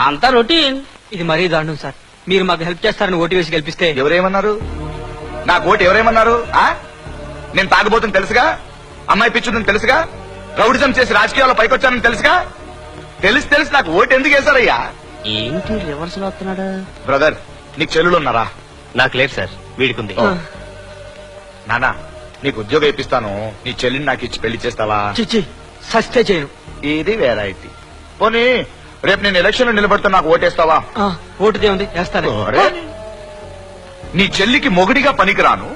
అంతా రొటీన్. ఇది మరీ దారుణం సార్. మీరు మాకు హెల్ప్ చేస్తారని ఓటు వేసి గెలిపిస్తే ఎవరేమన్నారు? నాకు ఓటు ఎవరేమన్నారు? నేను తాగబోతుంది తెలుసుగా, అమ్మాయి పిచ్చుదని తెలుసుగా, రౌడిజం చేసి రాజకీయాల్లో పైకొచ్చానని తెలుసుగా. తెలిసి నాకు ఓటు ఎందుకు వేశారయ్యా? ఏంటి రివర్స్ లో వస్తున్నాడా? బ్రదర్, నీకు చెల్లులు ఉన్నారా? నాకు లేదు సార్, వీడికుంది. నానా, నీకు ఉద్యోగం ఇప్పిస్తాను, నీ చెల్లిని నాకు ఇచ్చి పెళ్లి చేస్తావా? చిచ్చి సస్తే చేయను. ఇది వెరైటీ. పోనీ రేపు నేను ఎలక్షన్ లో నిలబడితే నాకు ఓటేస్తావా? ఓటుదే ఉంది, వేస్తాను. ఓరే, నీ చెల్లికి మొగుడిగా పనికిరాను,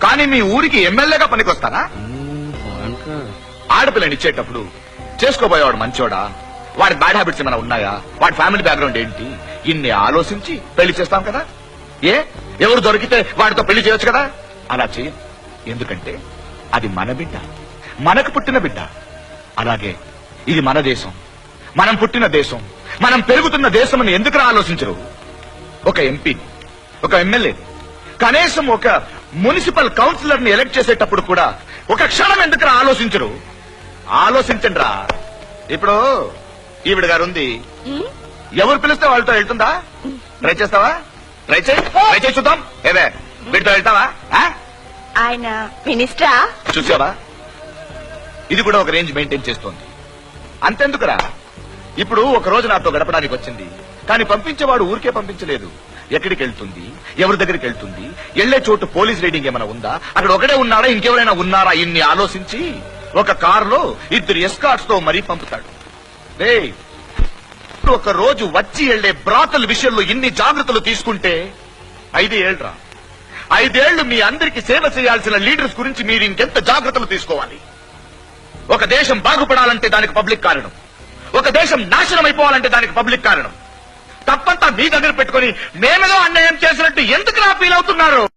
కానీ మీ ఊరికి ఎమ్మెల్యేగా పనికొస్తానా? ఆడపిల్లని ఇచ్చేటప్పుడు చేసుకోబోయేవాడు మంచోడా, వాడి బ్యాడ్ హ్యాబిట్స్ ఏమైనా ఉన్నాయా, వాడి ఫ్యామిలీ బ్యాక్గ్రౌండ్ ఏంటి, ఇన్ని ఆలోచించి పెళ్లి చేస్తాం కదా. ఎవరు దొరికితే వాడితో పెళ్లి చేయొచ్చు కదా. అలా చేయ, ఎందుకంటే అది మన బిడ్డ, మనకు పుట్టిన బిడ్డ. అలాగే ఇది మన దేశం, మనం పుట్టిన దేశం, మనం పెరుగుతున్న దేశం అని ఎందుకు ఆలోచించరు? ఒక ఎంపీ, ఒక ఎమ్మెల్యే, కనీసం ఒక మున్సిపల్ కౌన్సిలర్ ని ఎలక్ట్ చేసేటప్పుడు కూడా ఒక క్షణం ఎందుకు ఆలోచించరు? ఆలోచించండి రా. ఇప్పుడు ఈవిడ గారు ఉంది, ఎవరు పిలిస్తే వాళ్ళతో వెళ్తుందా? ట్రై చేస్తావా? ట్రై చేయి చూద్దాం. ఏదే వీటితో వెళ్తావా? ఆయన మినిస్టరా? చూసావా, ఇది కూడా ఒక రేంజ్ మెయింటైన్ చేస్తోంది. అంతెందుకురా, ఇప్పుడు ఒక రోజు నాతో గడపడానికి వచ్చింది, కానీ పంపించేవాడు ఊరికే పంపించలేదు. ఎక్కడికి వెళ్తుంది, ఎవరి దగ్గరికి వెళ్తుంది, వెళ్లే చోటు పోలీస్ రైడింగ్ ఏమైనా ఉందా, అక్కడ ఒకడే ఉన్నాడా, ఇంకెవరైనా ఉన్నారా, ఇన్ని ఆలోచించి ఒక కారులో 2 ఎస్కార్ట్స్ తో మరీ పంపుతాడు. ఒక రోజు వచ్చి వెళ్లే బ్రాతల విషయంలో ఇన్ని జాగ్రత్తలు తీసుకుంటే 5 ఏళ్లరా, 5 ఏళ్లు మీ అందరికి సేవ చేయాల్సిన లీడర్స్ గురించి మీరు ఇంకెంత జాగ్రత్తలు తీసుకోవాలి? ఒక దేశం బాగుపడాలంటే దానికి పబ్లిక్ కారణం, ఒక దేశం నాశనం అయిపోవాలంటే దానికి పబ్లిక్ కారణం. తప్పంతా మీ దగ్గర పెట్టుకుని మేమేదో అన్యాయం చేసిన